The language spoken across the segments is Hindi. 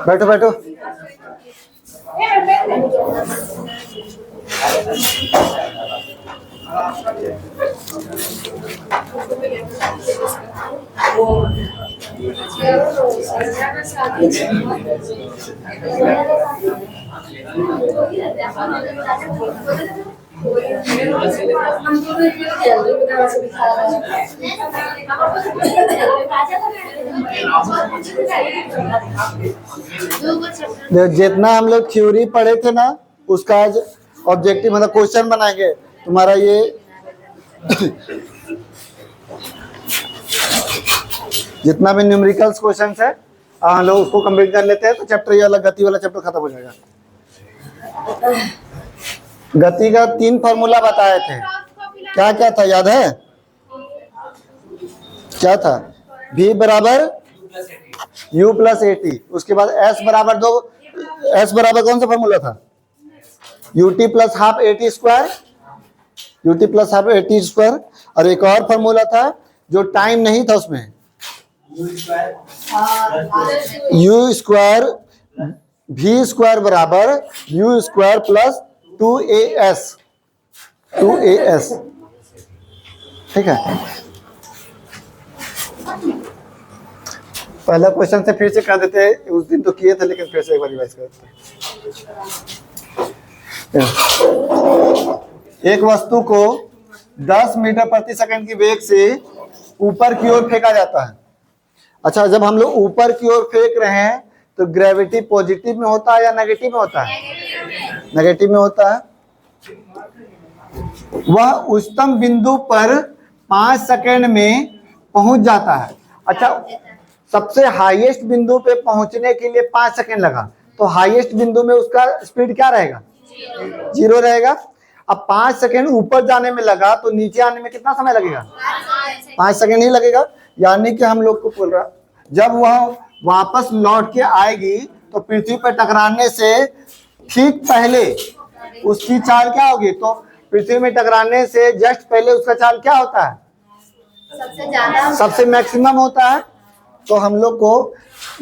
बैठो बैठो। जितना हम लोग थ्योरी पढ़े थे ना, उसका आज ऑब्जेक्टिव मतलब क्वेश्चन बनाएंगे। तुम्हारा ये जितना भी न्यूमेरिकल्स क्वेश्चन है हम लोग उसको कंप्लीट कर लेते हैं, तो चैप्टर ये वाला गति वाला चैप्टर खत्म हो जाएगा। गति का 3 फॉर्मूला बताए थे, क्या क्या था याद है? क्या था? v बराबर u प्लस AT, उसके बाद s बराबर 2, s बराबर कौन सा फॉर्मूला था? ut plus half AT square, ut plus half AT square. और एक और फॉर्मूला था जो टाइम नहीं था उसमें, u स्क्वायर v स्क्वायर बराबर u स्क्वायर प्लस 2as, ठीक है। पहला क्वेश्चन से फिर से कर देते हैं, उस दिन तो किए थे लेकिन फिर से एक बार रिवाइज करते हैं। एक वस्तु को 10 मीटर प्रति सेकंड की वेग से ऊपर की ओर फेंका जाता है। अच्छा, जब हम लोग ऊपर की ओर फेंक रहे हैं तो ग्रेविटी पॉजिटिव में होता है या नेगेटिव में होता है? नेगेटिव में होता है। वह उच्चतम बिंदु पर 5 सेकंड में पहुंच जाता है। अच्छा, सबसे हाईएस्ट बिंदु पे पहुंचने के लिए 5 सेकंड लगा, तो हाईएस्ट बिंदु में उसका स्पीड क्या रहेगा? 0 रहेगा। अब 5 सेकंड ऊपर जाने में लगा तो नीचे आने में कितना समय लगेगा? 5 सेकंड ही लगेगा। यानी कि हम लोग को बोल रहा, जब वह वापस लौट के आएगी तो पृथ्वी पर टकराने से ठीक पहले उसकी चाल क्या होगी? तो पृथ्वी में टकराने से जस्ट पहले उसका चाल क्या होता है? सबसे ज्यादा, सबसे मैक्सिमम होता है। तो हम लोग को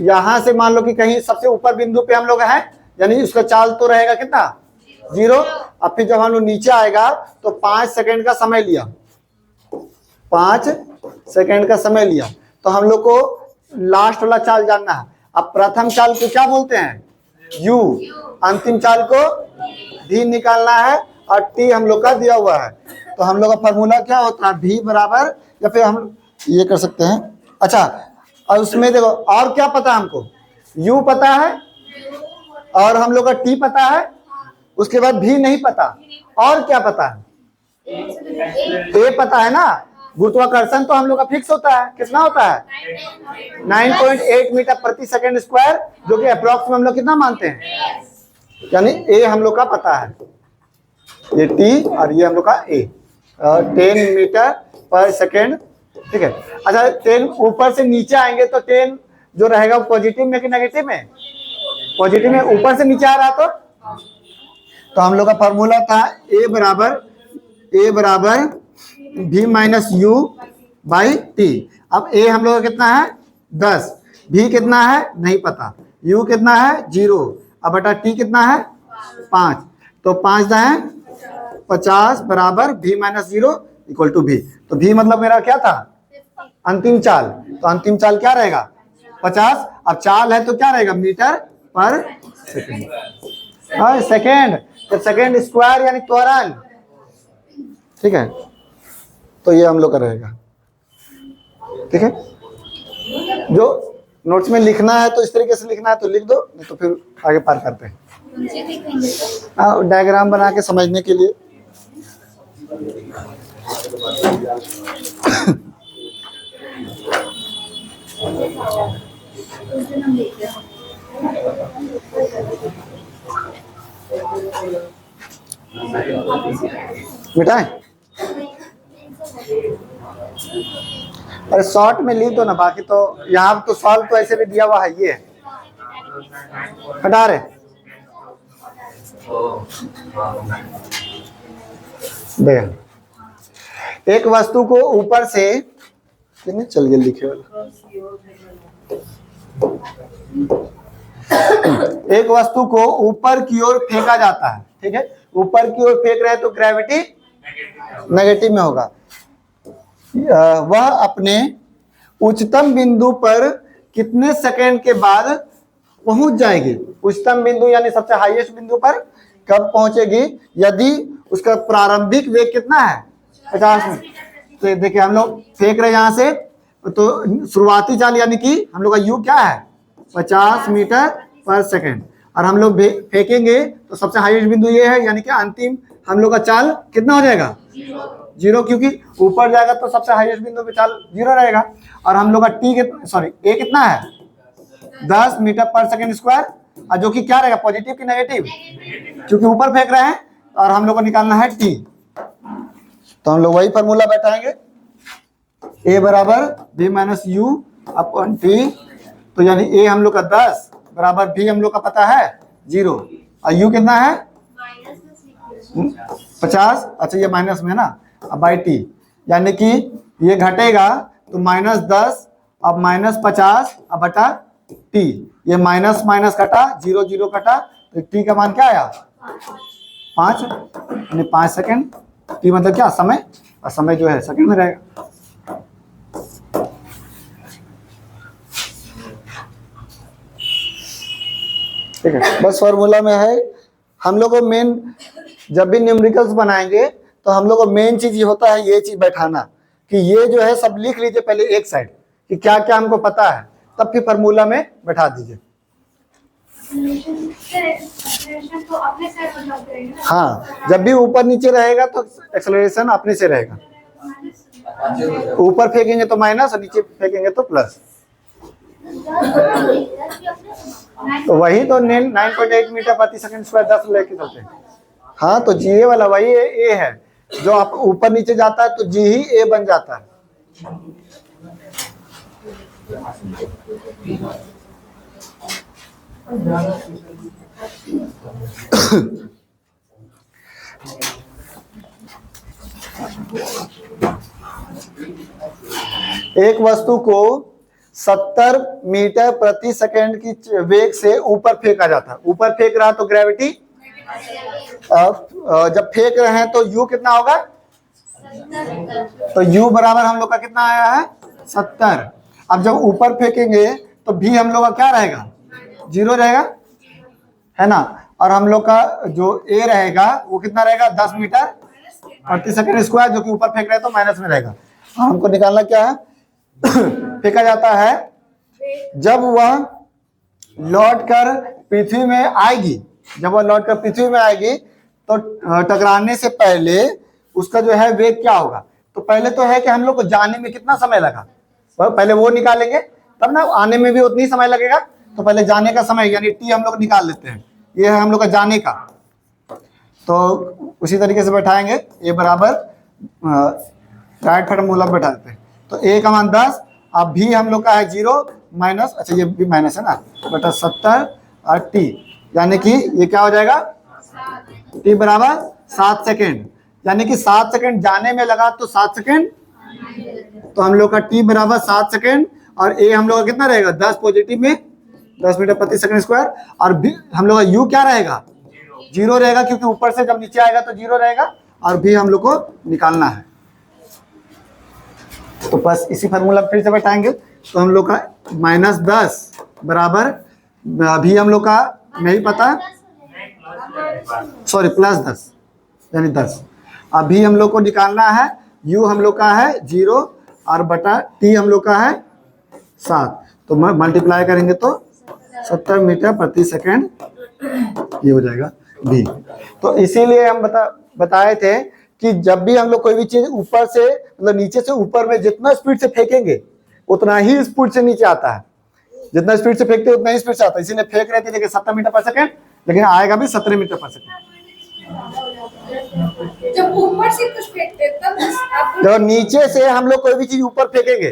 यहां से मान लो कि कहीं सबसे ऊपर बिंदु पे हम लोग हैं, यानी उसका चाल तो रहेगा कितना? 0। अब फिर जब हम लोग नीचे आएगा तो 5 सेकंड का समय लिया, 5 सेकंड का समय लिया, तो हम लोग को लास्ट वाला चाल जानना है। अब प्रथम चाल को क्या बोलते हैं? u, अंतिम चाल को v निकालना है, और t हम लोग का दिया हुआ है। तो हम लोग का फॉर्मूला क्या होता है? v बराबर, या फिर हम ये कर सकते हैं। अच्छा, और उसमें देखो और क्या पता है हमको? u पता है और हम लोग का t पता है, उसके बाद v नहीं पता। और क्या पता है? a पता है ना। गुरुत्वाकर्षण तो हम लोग का फिक्स होता है, कितना होता है? 9.8 मीटर प्रति सेकंड स्क्वायर, जो कि अप्रोक्स में हम लोग कितना मानते हैं? यानी a हम लोग का पता है, ये t और ये हम लोग का a, 10 मीटर पर सेकंड, ठीक है। अच्छा, 10 ऊपर से नीचे आएंगे तो 10 जो रहेगा पॉजिटिव में कि नेगेटिव में? पॉजिटिव में। ऊपर से नीचे आ रहा तो हम लोग का फॉर्मूला था a बराबर v minus u by T. अब a हम लोग का कितना है? 10, v कितना है? नहीं पता, u कितना है? 0, अब बटा t कितना है? 5, तो 5 है 50 बराबर v minus 0 equal to v। तो v मतलब मेरा क्या था? अंतिम चाल। तो अंतिम चाल क्या रहेगा? 50। अब चाल है तो क्या रहेगा? मीटर पर सेकंड। सेकंड, तो सेकंड स्क्वायर यानी त्वरण, ठीक है। तो ये हम लोग का रहेगा, ठीक है। जो नोट्स में लिखना है तो इस तरीके से लिखना है तो लिख दो, नहीं तो फिर आगे पार करते हैं। डायग्राम बना के समझने के लिए। मिटाएं? अरे शॉर्ट में लिख दो ना, बाकी तो यहाँ तो सॉल्व तो ऐसे भी दिया हुआ है, ये हटा रहे। देख, एक वस्तु को ऊपर से कितने चल गए लिखे वाला, एक वस्तु को ऊपर की ओर फेंका जाता है, ठीक है, ऊपर की ओर फेंक रहे हैं तो ग्रेविटी नेगेटिव में होगा। वह अपने उच्चतम बिंदु पर कितने सेकंड के बाद पहुंच जाएगी? उच्चतम बिंदु यानी सबसे हाईएस्ट बिंदु पर कब पहुंचेगी? यदि उसका प्रारंभिक वेग कितना है 50 मीटर। तो देखिए हम लोग फेंक रहे हैं यहाँ से, तो शुरुआती चाल यानी कि हम लोग का यू क्या है 50 मीटर पर सेकंड, और हम लोग फेंकेंगे तो सबसे हाईएस्ट बिंदु ये है, यानी कि अंतिम हम लोग का चाल कितना हो जाएगा 0, क्योंकि ऊपर जाएगा तो सबसे हाईएस्ट बिंदु पे चाल 0 रहेगा। और हम लोग का ए कितना है 10 मीटर पर सेकंड स्क्वायर, और जो कि क्या रहेगा पॉजिटिव की नेगेटिव, क्योंकि ऊपर फेंक रहे हैं, और हम लोग को निकालना है टी। तो हम लोग वही फॉर्मूला बैठाएंगे, ए बराबर b minus u upon t. तो यानी ए हम लोग का 10 बराबर भी हम लोग का पता है 0, और यू कितना है 50। अच्छा ये माइनस में ना, अब बाई टी, यानी कि ये घटेगा तो -10 अब -50 अब बटा टी, ये माइनस माइनस कटा 0 0 कटा, तो टी का मान क्या आया 5, यानी 5 सेकंड। टी मतलब क्या समय, और समय जो है सेकंड में रहेगा। ठीक है, बस फॉर्मूला में है। हम लोग को मेन जब भी न्यूमेरिकल्स बनाएंगे तो हम लोग को मेन चीज ये होता है, ये चीज बैठाना कि ये जो है सब लिख लीजिए पहले एक साइड कि क्या क्या हमको पता है, तब फिर फॉर्मूला में बैठा दीजिए। हाँ, जब भी ऊपर नीचे रहेगा तो एक्सेलरेशन अपने से रहेगा, ऊपर फेंकेंगे तो माइनस और नीचे फेंकेंगे तो प्लस। तो वही तो 9.8 मीटर प्रति सेकंड स्क्वायर 10 लेके चलते हैं। हाँ, तो जी ए वाला वही ए है, जो आप ऊपर नीचे जाता है तो जी ही ए बन जाता है। एक वस्तु को 70 मीटर प्रति सेकंड की वेग से ऊपर फेंका जाता है। ऊपर फेंक रहा तो ग्रेविटी, जब फेंक रहे हैं तो यू कितना होगा, तो यू बराबर हम लोग का कितना आया है 70। अब जब ऊपर फेंकेंगे तो भी हम लोग का क्या रहेगा 0 रहेगा, है ना, और हम लोग का जो ए रहेगा वो कितना रहेगा 10 मीटर प्रति सेकंड स्क्वायर, जो कि ऊपर फेंक रहे हैं तो माइनस में रहेगा। हमको निकालना क्या है फेंका जाता है जब वह लौट कर पृथ्वी में आएगी, जब वह लौट कर पृथ्वी में आएगी तो टकराने से पहले उसका जो है वेग क्या होगा। तो पहले तो है कि हम लोग को जाने में कितना समय लगा, पहले वो निकालेंगे तब ना आने में भी उतनी समय लगेगा। तो पहले जाने का समय यानी टी हम लोग निकाल लेते हैं, ये है हम लोग का जाने का। तो उसी तरीके से बैठाएंगे, ए बराबर राइट फॉर्मूला बैठा देते हैं। तो ए का मान 10, अब भी हम लोग का है 0 माइनस, अच्छा ये भी माइनस है ना, बटा 70 और टी, यानी कि ये क्या हो जाएगा टी बराबर 7 सेकेंड, यानी कि 7 सेकेंड जाने में लगा तो 7 सेकेंड, तो हम लोग का टी बराबर 7 सेकेंड, और ए हम लोग का कितना रहेगा 10 पॉजिटिव में 10 मीटर प्रति सेकंड स्क्वायर, और भी हम लोग का यू क्या रहेगा 0 रहेगा, क्योंकि ऊपर से जब नीचे आएगा तो 0 रहेगा, और भी हम लोग को निकालना है। तो बस इसी फार्मूला फिर से बैठाएंगे, तो हम लोग का -10 बराबर अभी हम लोग का नहीं पता, सॉरी +10 यानी 10, अभी हम लोग को निकालना है u हम लोग का है 0 और बटा t हम लोग का है 7, तो मल्टीप्लाई करेंगे तो 70 मीटर प्रति सेकंड ये हो जाएगा v। तो इसीलिए हम बताए थे कि जब भी हम लोग कोई भी चीज ऊपर से मतलब नीचे से ऊपर में जितना स्पीड से फेंकेंगे उतना ही स्पीड से नीचे आता है, जितना स्पीड से फेंकते उतना ही स्पीड से आता है। इसीलिए फेंक रहे थे देखिए 70 मीटर पर सेकंड, लेकिन आएगा भी 17 मीटर पर सेकंड। जब ऊपर से कुछ फेंकते तब जब नीचे से हम लोग कोई भी चीज ऊपर फेंकेंगे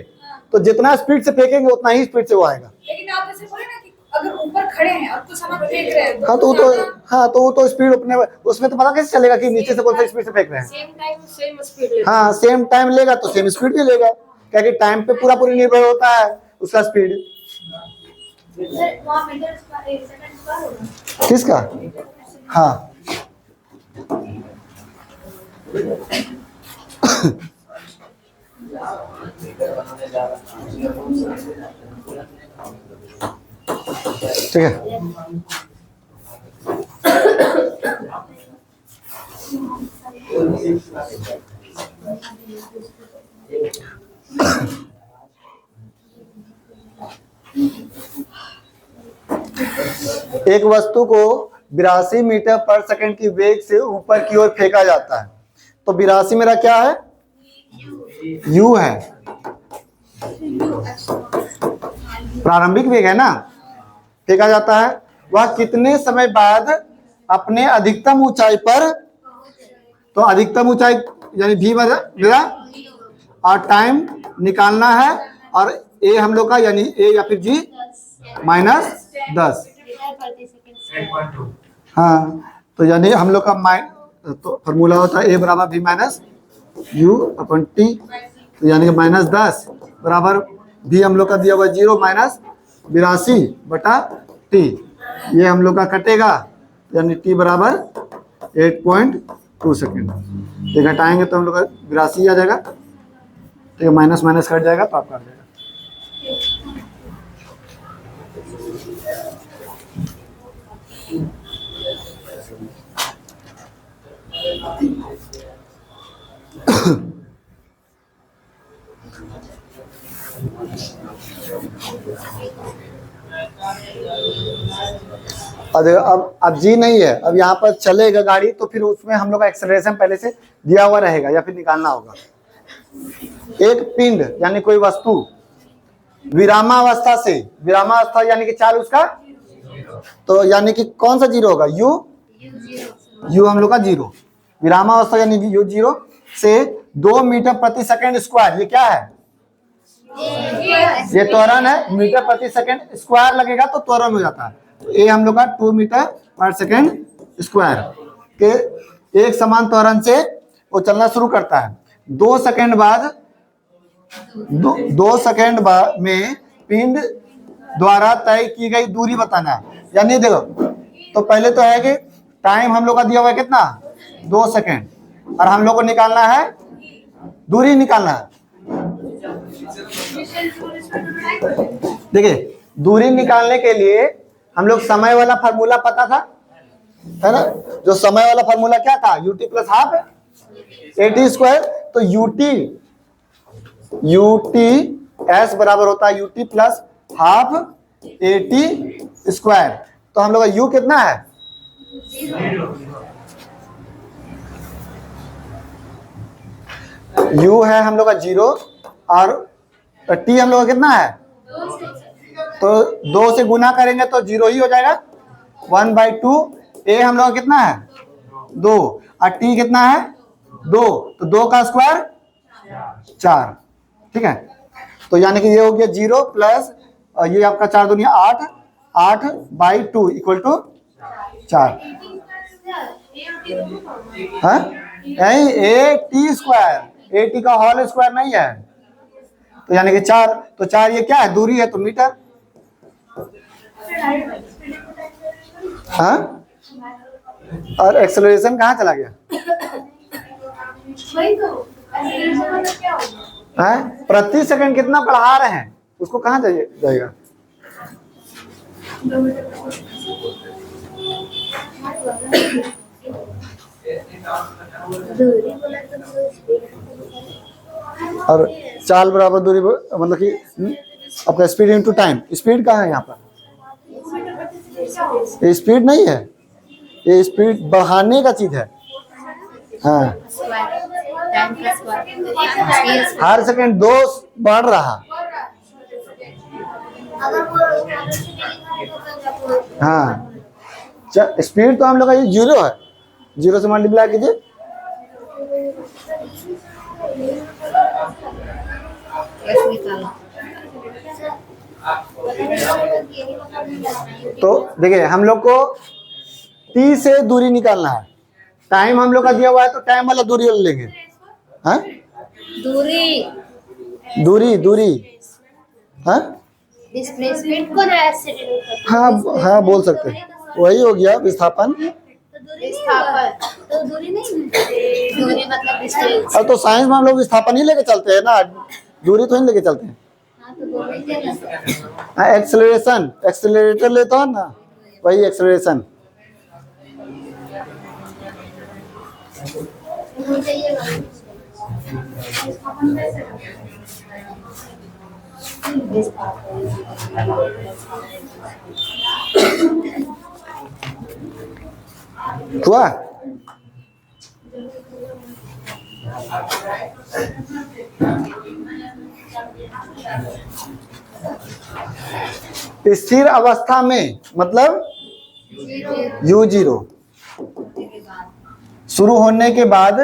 तो जितना स्पीड से फेंकेंगे उतना ही स्पीड से वो आएगा। लेकिन आप ऐसे बोले ना कि अगर ऊपर खड़े हैं और कुछ हम फेंक रहे हैं हाँ तो वो तो, हाँ तो वो तो स्पीड अपने, उसमें तो पता कैसे चलेगा कि नीचे से कौन सा स्पीड से फेंक रहे हैं। सेम टाइम सेम स्पीड हाँ सेम टाइम लेगा तो सेम स्पीड भी लेगा, क्या कि टाइम पे पूरा पूरी निर्भर होता है उसका स्पीड। किसका? हाँ ठीक है। एक वस्तु को 82 मीटर पर सेकंड की वेग से ऊपर की ओर फेंका जाता है, तो 82 मेरा क्या है? u है, प्रारंभिक वेग है ना, फेंका जाता है। वह कितने समय बाद अपने अधिकतम ऊंचाई पर, तो अधिकतम ऊंचाई यानी v मेरा, और टाइम निकालना है, और a हम लोग का यानी a या फिर g -10। हाँ तो यानी हम लोग का तो फॉर्मूला होता है a बराबर v माइनस u अपन t, तो यानी कि -10 बराबर v हम लोग का दिया हुआ 0 माइनस 82 बटा t, ये हम लोग का कटेगा, यानी t बराबर 8.2 सेकेंड। ये घटाएंगे तो हम लोग का 82 आ जाएगा, ठीक है, माइनस माइनस कट जाएगा तो आपका आ जाएगा। अब जी नहीं है, अब यहाँ पर चलेगा गाड़ी तो फिर उसमें हम लोग का एक्सेलरेशन पहले से दिया हुआ रहेगा या फिर निकालना होगा। एक पिंड यानी कोई वस्तु विरामावस्था से, विरामावस्था यानी कि चाल उसका, तो यानी कि कौन सा जीरो होगा? यू हम लोग का 0, विरामावस्था यानी यू 0 से 2 मीटर प्रति सेकंड स्क्वायर, ये क्या है? ये त्वरण है, मीटर प्रति सेकंड स्क्वायर लगेगा तो त्वरण हो जाता है। तो ये हम लोग का 2 मीटर पर सेकंड स्क्वायर के एक समान त्वरण से वो चलना शुरू करता है। 2 सेकंड बाद, 2 सेकंड बाद में पिंड द्वारा तय की गई दूरी बताना है। यानी देखो, तो पहले तो है कि टाइम हम लोग का दिया हुआ है कितना? 2 सेकंड, और हम लोग को निकालना है, दूरी निकालना है। देखिए दूरी निकालने के लिए हम लोग समय वाला फार्मूला पता था, है ना? जो समय वाला फार्मूला क्या था? ut plus half at square. तो ut s बराबर होता है ut plus half at square. तो हम लोग का u कितना है? u है हम लोग का 0, और t हम लोग का कितना है? तो 2 से गुना करेंगे तो 0 ही हो जाएगा, 1/2। a हम लोग का कितना है? 2, और t कितना है? 2, तो 2 का स्क्वायर 4, ठीक है। तो यानी कि ये हो गया 0 प्लस ये आपका 4 दूनी 8, 8/2 इक्वल टू 4। हाँ नहीं, at स्क्वायर, at का होल स्क्वायर नहीं है, तो यानी कि 4, तो 4 ये क्या है? दूरी है, तो मीटर। हाँ, और एक्सेलरेशन कहाँ चला गया? हाँ, प्रति सेकंड कितना बढ़ा रहे हैं उसको कहाँ जाएगा? और चाल बराबर दूरी, मतलब कि आपका स्पीड इनटू टाइम। स्पीड कहाँ है यहाँ पर? ये स्पीड नहीं है, ये स्पीड बढ़ाने का चीज है। हाँ, हर सेकंड 2 बढ़ रहा। हाँ, स्पीड तो हम लोग का ये 0 है, 0 से मल्टीप्लाई कीजिए। तो देखिए हम लोग को टी से दूरी निकालना है। टाइम हम लोग का दिया हुआ है तो टाइम वाला दूरी ले लेंगे। हाँ दूरी दूरी हाँ डिस्प्लेसमेंट को ना ऐसे डिनोट करते हैं। हाँ हाँ बोल सकते हैं, वही हो गया विस्थापन। विस्थापन तो दूरी नहीं है। दूरी मतलब डिस्टेंस। अब तो साइंस में हम लोग विस्थापन ही लेके चलते हैं ना, दूरी तो ही लेके चलते हैं। हाँ तो दूरी क्या है? हाँ एक्सेलरेशन, एक्सेलरेटर लेता है ना, वही एक्सेलरेशन। मुझे ये हुआ स्थिर अवस्था में मतलब U0 शुरू होने के बाद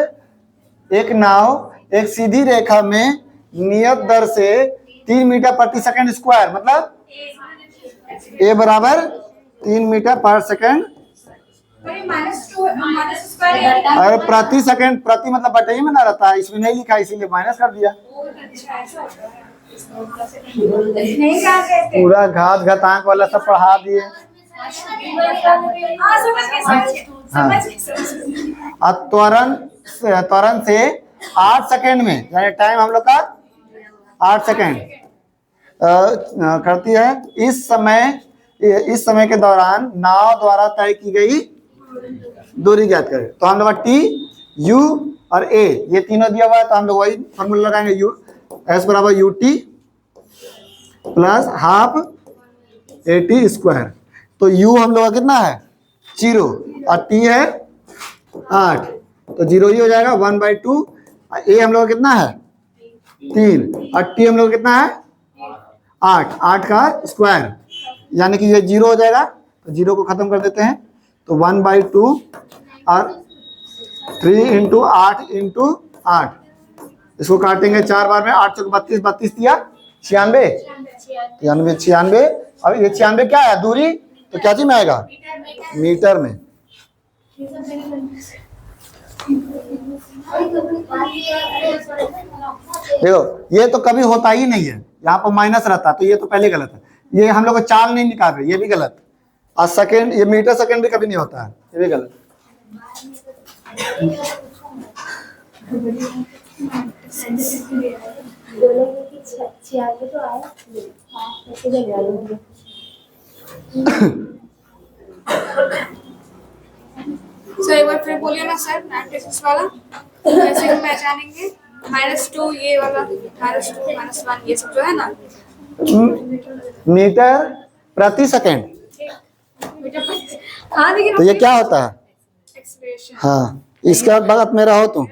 एक नाव एक सीधी रेखा में नियत दर से 3 मीटर प्रति सेकंड स्क्वायर मतलब A बराबर 3 मीटर पर सेकंड और प्रति सेकंड, प्रति मतलब बटे में ना रहता है, इसमें नहीं लिखा इसीलिए माइनस कर दिया। नहीं क्या कहते पूरा घात घातांक वाला सब पढ़ा दिए। हाँ समझ गए और त्वरण से 8 सेकंड में, यानी टाइम हम लोग का 8 सेकंड करती है। इस समय के दौरान नाव द्वारा तय की गई दूरी ज्ञात करें। तो हम लोग का टी, यू और ए ये तीनों दिया हुआ है, तो हम लोग वही फॉर्मूला लगाएंगे। यू एस बराबर U T plus half A T square. तो यू हम लोग का कितना है 0 और टी है 8, तो 0 ही हो जाएगा 1/2। ए हम लोग का कितना है 3 और टी हम लोग का कितना है 8 का स्क्वायर, यानी कि ये 0 हो जाएगा। तो 0 को खत्म कर देते हैं, तो 1/2 और 3 × 8 × 8, इसको काटेंगे 4 बार में। 8 चौक 32, 32 दिया 96, 96। और ये 96 क्या है दूरी, तो क्या चीज में आएगा मीटर में। देखो ये तो कभी होता ही नहीं है, यहाँ पर माइनस रहता, तो ये तो पहले गलत है। ये हम लोग को चाल नहीं निकाल रहे, ये भी गलत। और सेकंड, ये मीटर सेकंड भी कभी नहीं होता है, ये भी गलत। सर एक बार फिर बोलिए ना सर 96 वाला कैसे हम पहचानेंगे। -2 ये वाला -2 -1 ये सब जो है ना मीटर प्रति सेकंड, हाँ लेकिन तो ये क्या होता है। एक्सप्रेशन हाँ इसका बात मेरा हो तुम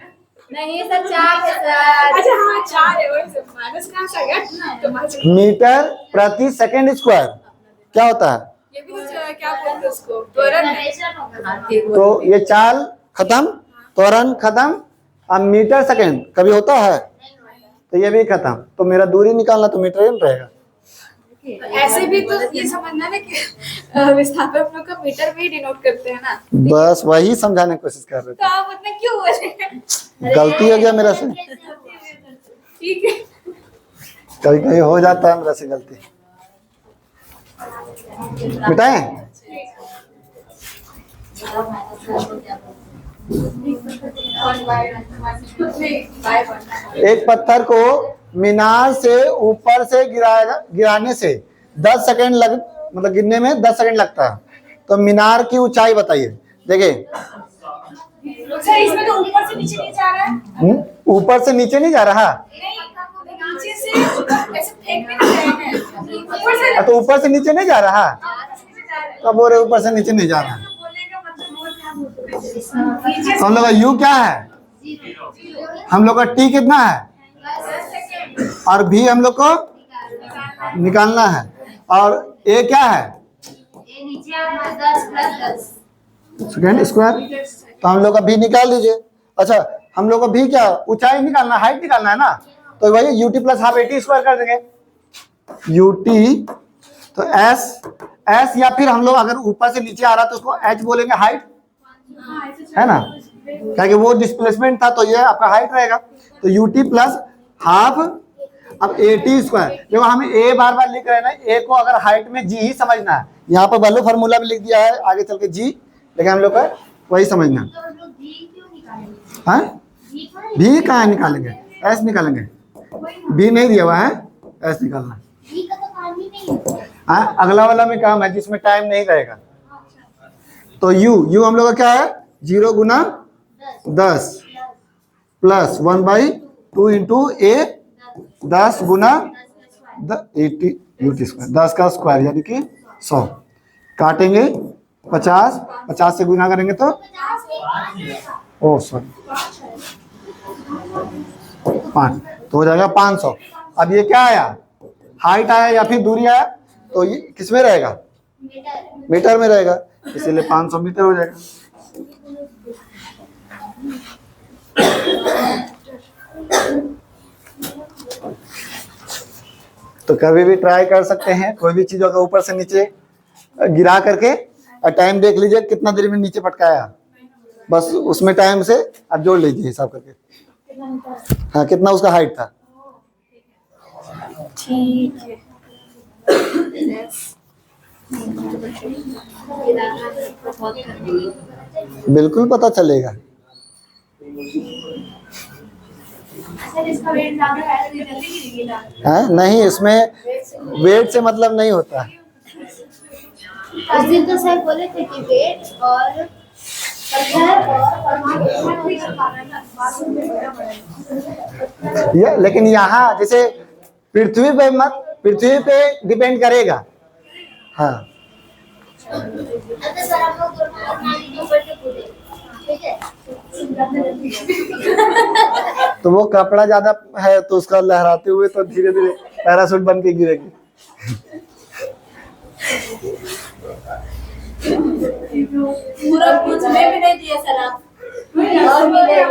नहीं सर 4 है सर। अच्छा हाँ 4 है वही सब माइनस कहाँ से आ गया तो मीटर प्रति सेकंड स्क्वायर क्या होता है। ये भी कुछ क्या बोलते हैं उसको त्वरण है। तो ये चाल खत्म, त्वरण खत्म, अब मीटर सेकंड कभी होता है, तो ये भी खत्म। तो मेरा दूरी निकालना तो मीटर में रहेगा। ऐसे भी तो ये समझना ना कि विस्थापन हम लोग का मीटर में ही डिनोट करते हैं ना। बस वही समझाने की कोशिश कर रहे तो आप उतना क्यों बोल रहे हैं? थे, गलती हो गया मेरा से, ठीक है कभी कभी हो जाता है मेरा से गलती। मिटाएं एक पत्थर को मीनार से ऊपर से गिराने से 10 सेकंड मतलब गिरने में 10 सेकंड लगता है। तो मीनार की ऊंचाई बताइए। देखिए सर इसमें तो ऊपर से नीचे नहीं जा रहा है। ऊपर से नीचे नहीं जा रहा, नीचे से ऐसे फेंक भी नहीं रहे हैं ऊपर से तो ऊपर से नीचे नहीं जा रहा, तो बोल रहे ऊपर से नीचे नहीं जा रहा। तो हम लोग का यू क्या है, हम लोग का टी कितना है और भी हम लोग को निकालना है, और ए क्या है सेकंड स्क्वायर। तो हम लोग का भी निकाल दीजिए। अच्छा हम लोग को भी क्या ऊंचाई निकालना, हाइट निकालना है ना, तो वही UT plus half a t square कर देंगे। यूटी तो एस या फिर हम लोग अगर ऊपर से नीचे आ रहा तो उसको एच बोलेंगे, हाइट, है ना, क्या कि वो डिस्प्लेसमेंट था तो ये आपका हाइट रहेगा। तो यूटी प्लस हाफ, अब ए टी स्क्वायर, देखो हमें ए बार बार लिख रहे हैं ना, ए को अगर हाइट में जी ही समझना है, यहाँ पर वैल्यू फार्मूला भी लिख दिया है आगे चल के जी, लेकिन हम लोग का वही समझना है। तो हम लोग जी क्यों निकालेंगे? हाँ, जी का भी कहाँ निकालेंगे, एस निकालेंगे, बी नहीं दिया हुआ है, एस निकालना। जी का तो काम ही नहीं है। हाँ, अगला वाला में काम है जिसमें टाइम नहीं रहेगा। तो यू हम लोग का क्या है, 0 गुना 10 प्लस 1/2 इंटू ए, 10 गुना 80 यूटी स्क्वायर, 10 का स्क्वायर यानी कि 100, काटेंगे 50, 50 से गुना करेंगे तो ओ सॉरी 5, तो हो जाएगा 500। अब ये क्या आया, हाइट आया या फिर दूरी आया, तो ये किस में रहेगा, मीटर में रहेगा, इसीलिए 500 मीटर हो जाएगा। तो कभी भी ट्राई कर सकते हैं, कोई भी चीजों को ऊपर से नीचे गिरा करके, और टाइम देख लीजिए कितना देर में नीचे पटकाया, बस उसमें टाइम से आप जोड़ लीजिए हिसाब करके। हाँ, कितना उसका हाइट था। ठीक है। बिल्कुल पता चलेगा। सर इसका वेट ज्यादा है तो ये जल्दी गिरेगा। हाँ, नहीं, इसमें वेट से मतलब नहीं होता। उस दिन तो सर बोले थे कि वेट और ये लेकिन यहाँ जैसे पृथ्वी पे मत, पृथ्वी पे डिपेंड करेगा। हाँ, सर हम लोग दोनों ऊपर से कूदे, ठीक है? तो वो कपड़ा ज्यादा है तो उसका लहराते हुए तो धीरे धीरे पैराशूट बन के गिरेगी। पूरा कुछ में भी नहीं दिया सर आप। और मिले तो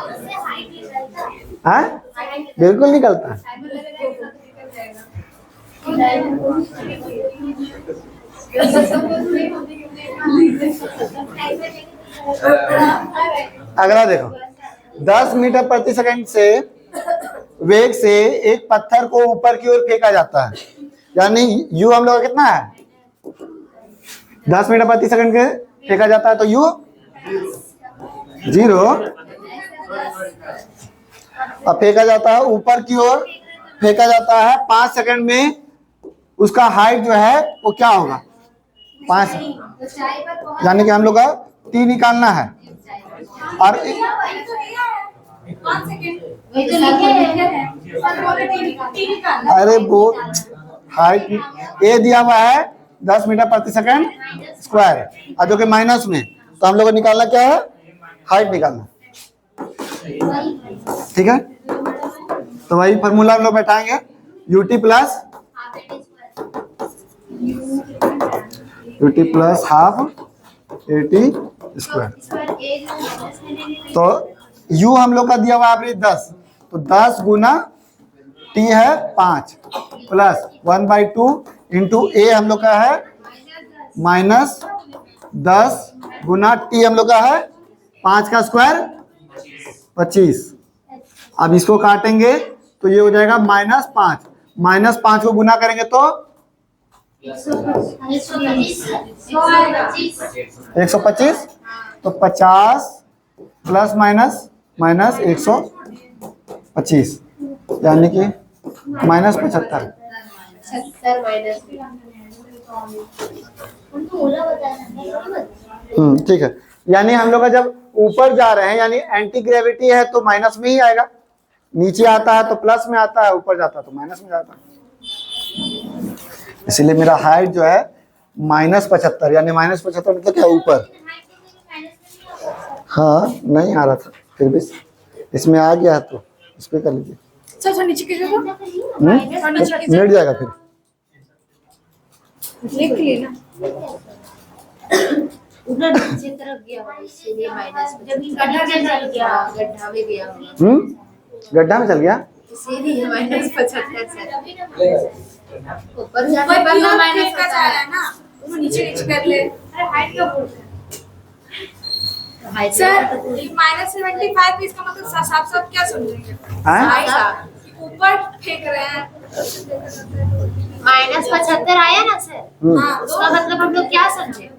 उससे हाइट निकलता है। हाँ, बिल्कुल निकलता है। अगला देखो, 10 मीटर प्रति सेकंड से वेग से एक पत्थर को ऊपर की ओर फेंका जाता है, यानी यू हम लोग का कितना है, 10 मीटर प्रति सेकंड के फेंका जाता है, तो यू 0, अब फेंका जाता है ऊपर की ओर, फेंका जाता है 5 सेकंड में, उसका हाइट जो है वो क्या होगा, 5, यानी कि हम लोग का टी निकालना है। और अरे वो हाइट ए दिया हुआ है 10 मीटर प्रति सेकंड स्क्वायर, और जो कि माइनस में, तो हम लोग को निकालना क्या है, हाइट निकालना, ठीक है। तो वही फॉर्मूला हम लोग बैठाएंगे, u t plus half a t square. तो u हम लोग का दिया हुआ एवरेज 10, तो 10 गुना t है 5 प्लस 1/2 इंटू ए हम लोग का है माइनस 10 गुना t हम लोग का है 5 का स्क्वायर 25। अब इसको काटेंगे तो ये हो जाएगा -5, -5 को गुना करेंगे तो 125, तो 50 प्लस माइनस माइनस 125, यानी कि -75। ठीक है, यानी हम लोग का जब ऊपर जा रहे हैं यानी एंटी ग्रेविटी है तो माइनस में ही आएगा, नीचे आता है तो प्लस में आता है, ऊपर जाता है तो माइनस में जाता है। इसलिए मेरा हाइट जो है -75, यानी -75 मतलब क्या, ऊपर। हाँ, नहीं आ रहा था, फिर भी इसमें आ गया है तो इस पे कर लीजिए। सर नीचे कीजिए तो मिट जाएगा, फिर लिख लिए ना। उधर नीचे तरफ गया होगा, इसलिए माइनस में गड्ढा में चल गया, गड्ढा में गया होगा, गड्ढा में चल गया, इसीलिए -75 सर। ऊपर जाने ऊपर पर क्यों माइनस फेंका होता जा रहा है। है ना, वो नीचे नीचे कर ले। अरे हाइट क्यों बोल रहे हैं हाइट सर? -75 इसका मतलब साफ साफ क्या समझेंगे? हाँ? हाइट ऊपर फेंक रहे हैं। -75 आया ना सर, हाँ, उसका मतलब हम लोग क्या समझे?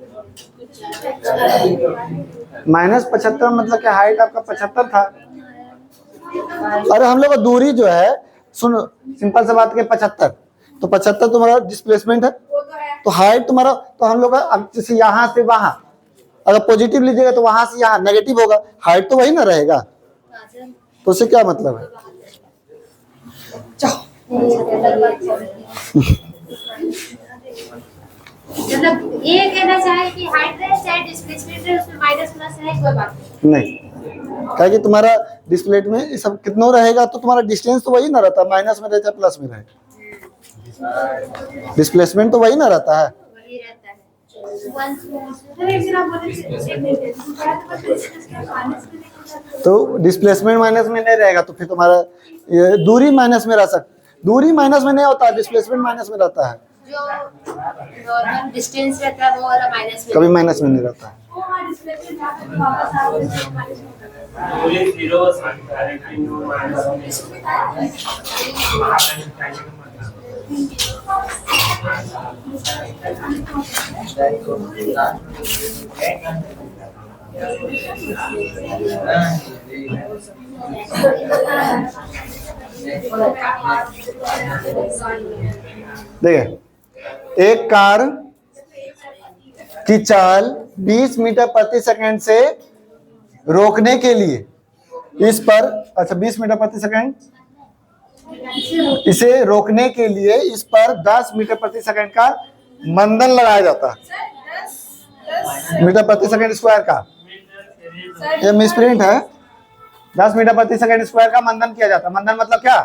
-75 मतलब क्या, हाइट आपका 75 था। अरे हम लोग का दूरी जो है, सुनो सिंपल सा बात के 75, तो 75 तुम्हारा डिस्प्लेसमेंट है, वो तो है। तो हाइट तुम्हारा, तो हम लोग का अब जैसे यहाँ से वहां, अगर पॉजिटिव लीजिएगा तो वहां से यहाँ नेगेटिव होगा, हाइट तो वही ना रहेगा, तो उससे क्या मतलब है? मतलब ये कहना चाहे कि हाइट रहे चाहे डिस्प्लेसमेंट रहे, उसमें माइनस प्लस है कोई बात नहीं, क्या कि तुम्हारा डिस्प्लेसमेंट में सब कितना रहेगा, तो तुम्हारा डिस्टेंस तो वही ना रहता, माइनस में रहे चाहे प्लस में रहे, डिस्प्लेसमेंट तो वही ना रहता है। वही रहता है। तो डिस्प्लेसमेंट माइनस में नहीं रहेगा, तो फिर तुम्हारा ये दूरी माइनस में रह सकता, दूरी माइनस में नहीं होता, डिस्प्लेसमेंट माइनस में रहता है, जो नॉर्मल डिस्टेंस रहता है वो वाला माइनस में कभी माइनस में नहीं रहता है। देखिए, एक कार की चाल 20 मीटर प्रति सेकंड से रोकने के लिए इस पर, अच्छा 20 मीटर प्रति सेकंड, इसे रोकने के लिए इस पर 10 मीटर प्रति सेकंड का मंदन लगाया जाता है, मीटर प्रति सेकंड स्क्वायर का, ये मिसप्रिंट है, 10 मीटर प्रति सेकंड स्क्वायर का मंदन किया जाता है। मंदन मतलब क्या?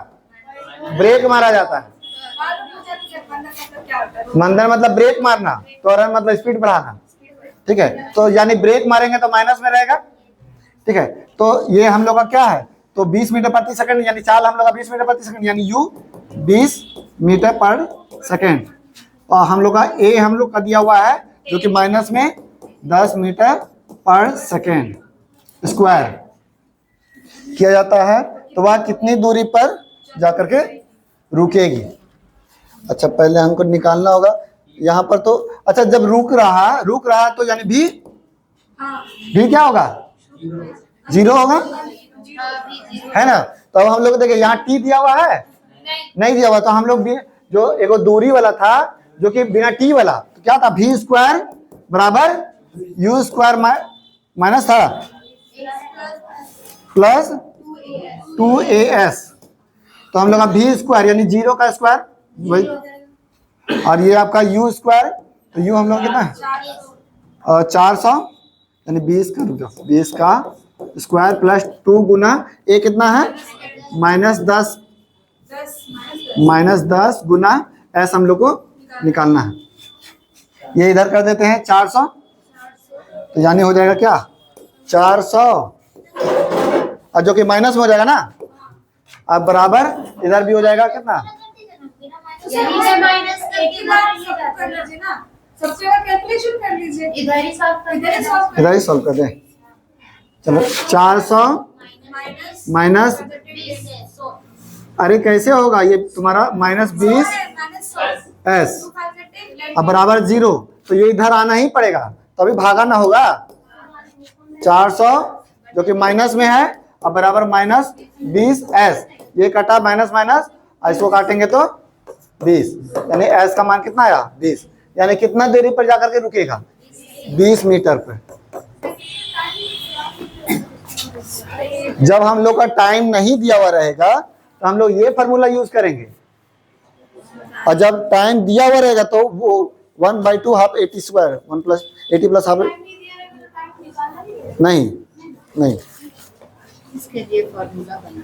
ब्रेक मारा जाता है। मंदन मतलब ब्रेक मारना, त्वरण मतलब स्पीड बढ़ाना, ठीक है, तो यानी ब्रेक मारेंगे तो माइनस में रहेगा, ठीक है, तो ये हम लोग का क्या है, तो 20 मीटर प्रति सेकंड, यानी चाल हम लोग का 20 मीटर प्रति सेकंड, यानी यू 20 मीटर पर सेकंड, और हम लोग का ए हम लोग का दिया हुआ है जो कि माइनस में 10 मीटर पर सेकंड स्क्वायर किया जाता है, तो वह कितनी दूरी पर जाकर के रुकेगी। अच्छा पहले हमको निकालना होगा यहाँ पर, तो अच्छा जब रुक रहा तो यानी भी क्या होगा, 0 होगा, है ना। तो अब हम लोग देखें यहाँ टी दिया हुआ है, नहीं दिया हुआ, तो हम लोग भी जो एक दूरी वाला था जो कि बिना टी वाला, तो क्या था, v स्क्वायर बराबर u स्क्वायर माइनस था प्लस 2as, तो हम लोग का v स्क्वायर यानी 0 का स्क्वायर वही, और ये आपका u स्क्वायर, तो u हम लोग कितना है 400, यानी 20 का, रुको 20 का स्क्वायर प्लस 2 गुना ए कितना है -10 गुना एस हम लोग को निकालना है, ये इधर कर देते हैं 400, तो यानी हो जाएगा क्या 400, और जो कि माइनस में हो जाएगा ना, अब बराबर इधर भी हो जाएगा कितना, यही से माइनस करके कर लीजिए ना, सबसे बार कैलकुलेशन कर लीजिए, इधर ही सॉल्व कर इधर ही solve कर इधर ही सॉल्व कर दें। चलो 400 माइनस, अरे कैसे होगा ये तुम्हारा -20 एस, अब बराबर 0, तो ये इधर आना ही पड़ेगा, तभी भागा ना होगा, 400 जो कि माइनस में है, अब बराबर -20 एस, ये कटा माइनस माइनस, इसको काटेंगे तो 20, यानी एस का मान कितना आया 20, यानी कितना देरी पर जाकर के रुकेगा 20 मीटर पर। जब हम लोग का टाइम नहीं दिया हुआ रहेगा तो हम लोग ये फार्मूला यूज करेंगे, और जब टाइम दिया हुआ रहेगा तो वो 1/2 हाफ 80 स्क्वायर 1 + 80 + हाफ, नहीं नहीं, इसके लिए फॉर्मूला बना।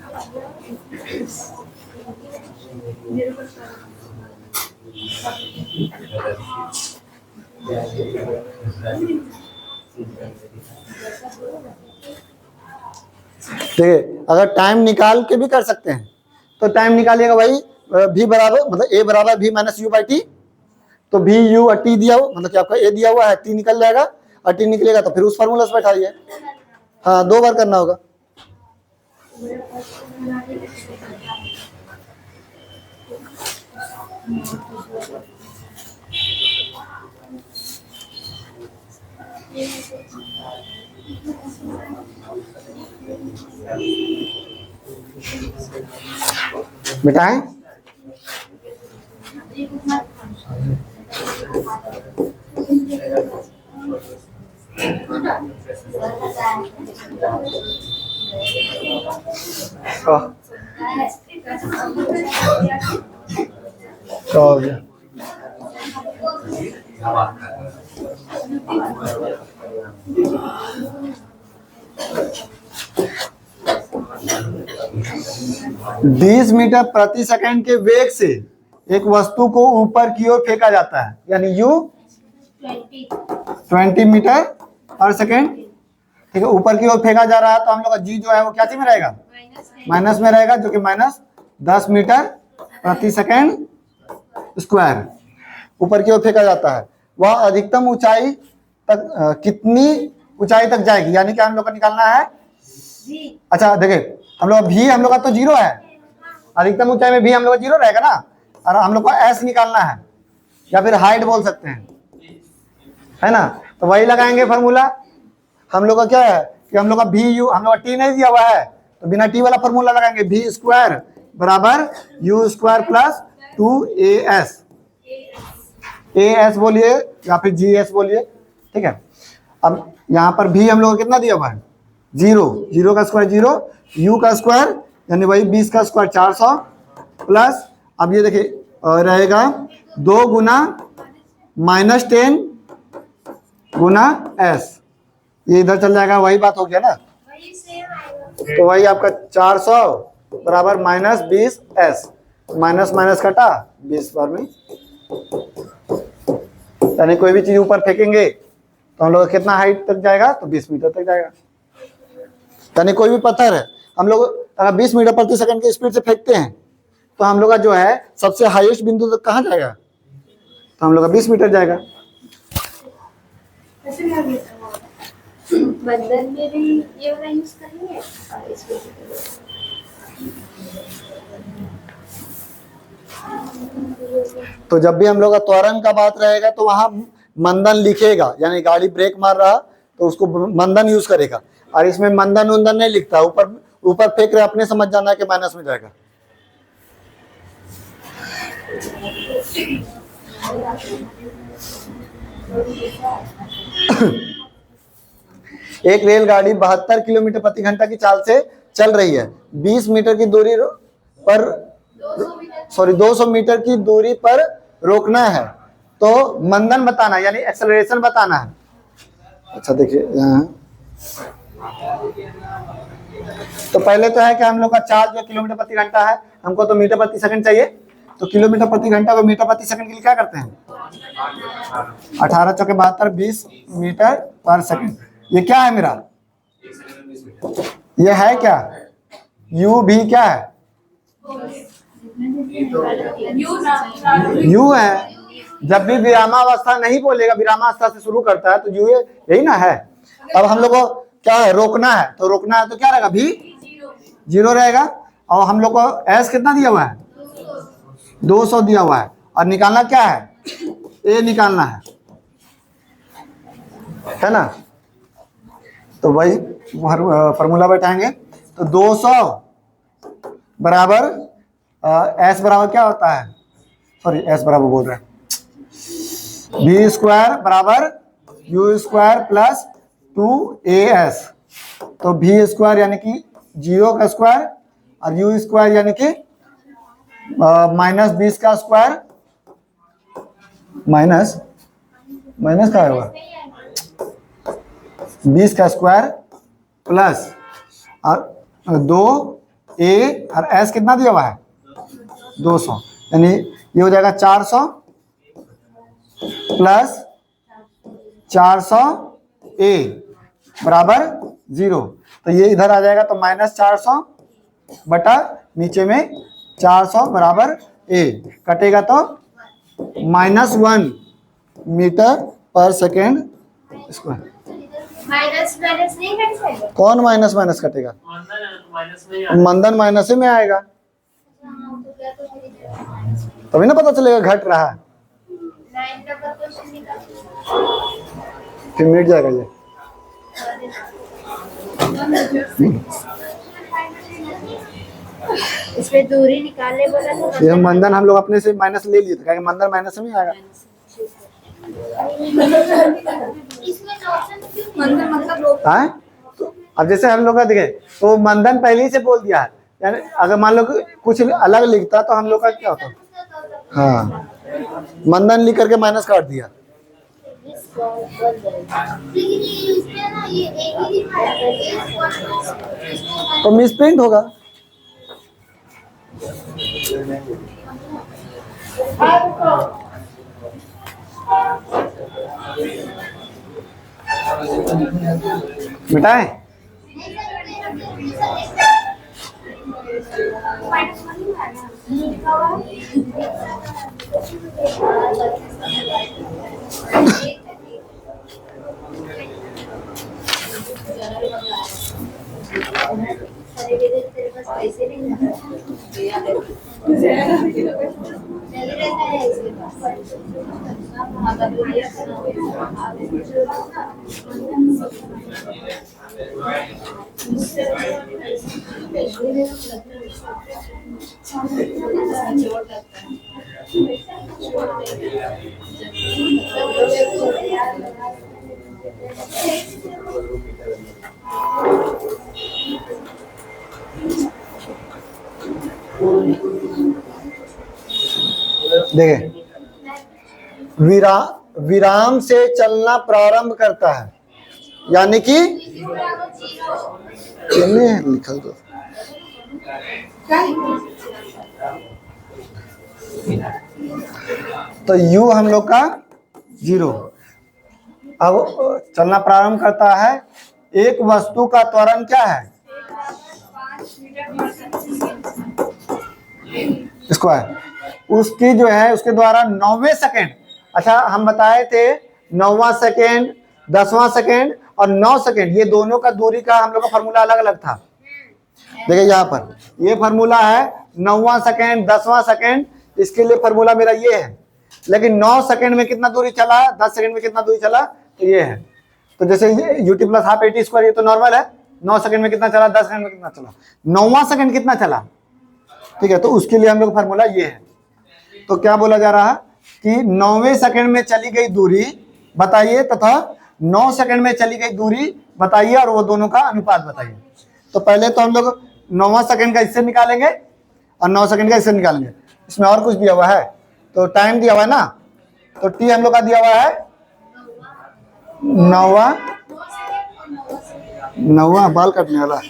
ठीक है, अगर टाइम निकाल के भी कर सकते हैं तो टाइम निकालिएगा भाई, भी बराबर मतलब a बराबर v minus you by T, तो भी यू और टी दिया हो मतलब कि आपका a दिया हुआ है, t निकल जाएगा और t निकलेगा तो फिर उस फार्मूला से बैठाइए। हाँ 2 बार करना होगा। बेटाएं क्या हो गया? बीस मीटर प्रति सेकंड के वेग से एक वस्तु को ऊपर की ओर फेंका जाता है, यानी u 20 मीटर पर सेकंड। ठीक है, ऊपर की ओर फेंका जा रहा है तो हम लोग का g जो है वो क्या चीज में रहेगा? माइनस में रहेगा, जो कि माइनस 10 मीटर प्रति सेकंड स्क्वायर ऊपर की ओर फेंका जाता है। वह अधिकतम ऊंचाई तक कितनी ऊंचाई तक जाएगी, यानी कि हम लोग को निकालना है। अच्छा देखिए, हम लोग भी हम लोग का तो 0 है, अधिकतम ऊंचाई में भी हम लोग का 0 रहेगा ना, और हम लोग को s निकालना है या फिर हाइट बोल सकते हैं, है ना। तो वही लगाएंगे फार्मूला। हम लोग का क्या है कि हम लोग का भी यू, हम लोग का टी नहीं दिया हुआ है तो बिना टी वाला फार्मूला लगाएंगे, भी स्क्वायर बराबर you square plus 2as। as बोलिए या फिर gs बोलिए, ठीक है। अब यहाँ पर भी हम लोग को कितना दिया हुआ है? 0, 0 का स्क्वायर 0, u का स्क्वायर यानी वही 20 का स्क्वायर 400 प्लस, अब ये देखिए रहेगा 2 गुना माइनस 10 गुना s, ये इधर चल जाएगा, वही बात हो गया ना। तो वही आपका 400 बराबर माइनस 20s, माइनस माइनस कटा 20 बार में, यानी कोई भी चीज ऊपर फेंकेंगे तो हम लोग कितना हाइट तक जाएगा? तो 20 मीटर तक जाएगा। यानी कोई भी पत्थर है हम लोग अगर 20 मीटर प्रति सेकंड की स्पीड से फेंकते हैं तो हम लोग का जो है सबसे हाईएस्ट बिंदु तक कहाँ जाएगा? तो हम लोग का 20 मीटर जाएगा। बंधन में भी ये वाला यूज करेंगे और इस पे तो जब भी हम लोग का त्वरण का बात रहेगा तो वहां मंदन लिखेगा, यानी गाड़ी ब्रेक मार रहा तो उसको मंदन यूज करेगा, और इसमें मंदन उंदन नहीं लिखता, ऊपर ऊपर फेंक रहे, अपने समझ जाना है कि माइनस में जाएगा। एक रेलगाड़ी 72 किलोमीटर प्रति घंटा की चाल से चल रही है, 20 मीटर की दूरी पर 200 मीटर की दूरी पर रोकना है, तो मंदन बताना यानी एक्सेलरेशन बताना है। अच्छा देखिए यहाँ तो पहले तो है कि हम लोग का चार्ज जो किलोमीटर प्रति घंटा है, हमको तो मीटर प्रति सेकंड चाहिए, तो किलोमीटर प्रति घंटा को मीटर प्रति सेकंड के लिए क्या करते हैं? 18 चौके 72, 20 मीटर पर सेकंड। ये क्या है मेरा? ये है क्या? u भी क्या है? u है। जब भी विरामावस्था नहीं बोलेगा, विरामावस्था से शुरू करता है तो u यही ना है। अब हम लोग को क्या है? रोकना है, तो रोकना है तो क्या रहेगा? भी 0 रहेगा, और हम लोग को s कितना दिया हुआ है? 200 दिया हुआ है, और निकालना क्या है? a निकालना है ना। तो वही फॉर्मूला बैठाएंगे, तो 200 बराबर s बराबर क्या होता है? सॉरी s बराबर बोल रहे हैं, बी स्क्वायर बराबर यू स्क्वायर प्लस 2as, तो भी स्क्वायर यानी कि 0 का स्क्वायर और यू स्क्वायर यानी कि माइनस 20 का स्क्वायर, माइनस का होगा 20 का स्क्वायर प्लस और 2a और s कितना दिया हुआ है? 200, यानी ये हो जाएगा 400 प्लस 400a बराबर 0, तो ये इधर आ जाएगा, तो माइनस 400 बटा नीचे में 400 बराबर ए कटेगा तो -1 मीटर पर सेकेंड स्क्वायर। माइनस माइनस नहीं कर सकते। कौन माइनस माइनस कटेगा? मंदन माइनस में आएगा, तभी ना पता चलेगा घट रहा है। 9 नंबर क्वेश्चन निकाल। फिर मिट जाएगा ये। इसमें दूरी निकालने बोला था। ये मंदन हम लोग अपने से माइनस ले लिए थे, क्या मंदन माइनस में आएगा। इसमें ऑप्शन क्यों मंदिर मतलब लोग हाँ तो अब जैसे हम लोग का देखे तो मंदन पहले ही से बोल दिया है, यानी अगर मान लो कि कुछ अलग लिखता तो हम लोग का क्या होता। हाँ मंदन लिख करके माइनस काट दिया। लेकिन ये इसमें ना ये एक ही दिखाया था, तो मिस प्रिंट होगा। मिटाए तेरे पास पैसे नहीं है। नहीं रहता है इसके देखे विराम से चलना प्रारंभ करता है, यानी कि लिखल तो u हम लोग का 0। अब चलना प्रारंभ करता है, एक वस्तु का त्वरण क्या है? स्क्वायर। उसकी जो है उसके द्वारा 9वें सेकेंड, अच्छा हम बताए थे 9वां सेकेंड, 10वां सेकेंड और 9 सेकेंड, ये दोनों का दूरी का हम लोग का फार्मूला अलग अलग था। देखिए यहाँ पर ये फार्मूला है 9वां सेकेंड, 10वां सेकेंड, इसके लिए फार्मूला मेरा ये है। लेकिन 9 सेकेंड में कितना दूरी चला, 10 सेकेंड में कितना दूरी चला, तो ये है। तो जैसे ut plus half AT square ये तो नॉर्मल है, 9 सेकेंड में कितना चला, 10 सेकेंड में कितना चला, 9वां सेकेंड कितना चला, ठीक है। तो उसके लिए हम लोग फार्मूला ये है। तो क्या बोला जा रहा है कि 9वें सेकेंड में चली गई दूरी बताइए तथा 9 सेकेंड में चली गई दूरी बताइए और वो दोनों का अनुपात बताइए। तो पहले तो हम लोग 9वां सेकेंड का इससे निकालेंगे और 9 सेकेंड का इससे निकालेंगे। इसमें और कुछ दिया हुआ है तो टाइम दिया हुआ है ना, तो टी हम लोग का दिया हुआ है 9वां बाल काटने वाला है?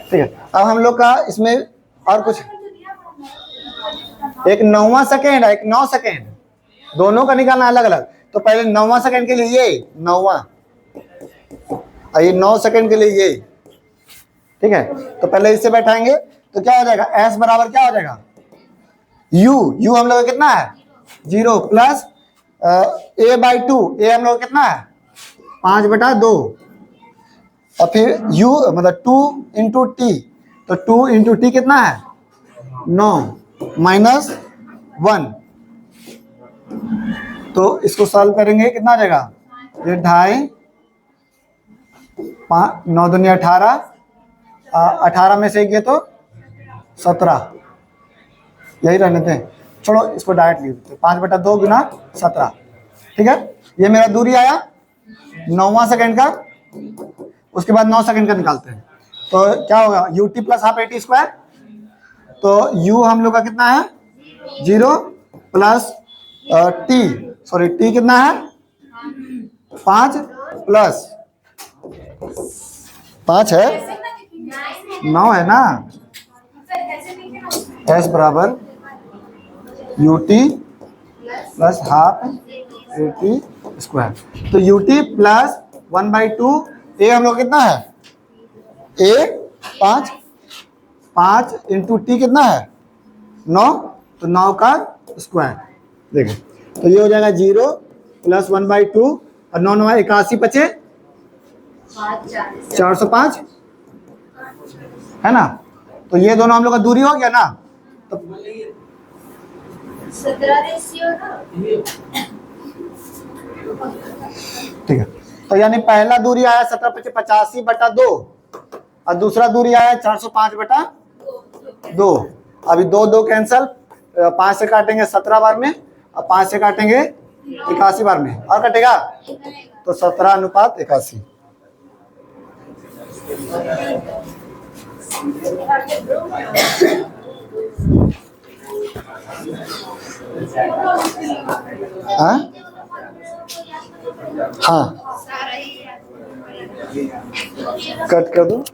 ठीक है। अब हम लोग का इसमें और कुछ, एक 9वां सेकेंड है, एक 9 सेकेंड, दोनों का निकालना अलग अलग। तो पहले 9वां सेकेंड के लिए ये 9वां और ये 9 सेकेंड के लिए ये, ठीक है। तो पहले इससे बैठाएंगे तो क्या हो जाएगा, s बराबर क्या हो जाएगा, u हम लोग का कितना है 0 प्लस a/2, a हम लोग का कितना है 5/2 और फिर u मतलब 2 इंटू टी, तो 2 इंटू टी कितना है 9 माइनस 1। तो इसको सॉल्व करेंगे कितना आ जाएगा, ये 2.5 9 दूनी 18, 18 में से एक ये तो 17, यही रहने थे। छोड़ो इसको डायरेक्ट लिख देते, 5/2 गुना 17, ठीक है। ये मेरा दूरी आया 9वां सेकेंड का। उसके बाद 9 सेकेंड का निकालते हैं तो क्या होगा, ut plus half AT square. तो u हम लोग का कितना है 0 प्लस t, सॉरी t कितना है 5 प्लस 5 है 9 है ना, s बराबर ut plus half AT square. तो ut प्लस 1/2, a हम लोग कितना है a 5 5 इंटू टी कितना है 9, तो 9 का स्क्वायर। देखो तो ये हो जाएगा 0 प्लस 1/2 और 9 9 81 बचे 405 है ना। तो ये दोनों हम लोग का दूरी हो गया ना। तो 17 रेशियो ना। ठीक है, तो यानी पहला दूरी आया 17/85/2 और दूसरा दूरी आया 405/2। अभी 2 2 कैंसल, 5 से काटेंगे 17 बार में और 5 से काटेंगे 81 बार में, और कटेगा तो 17:81। हाँ कट कर दो।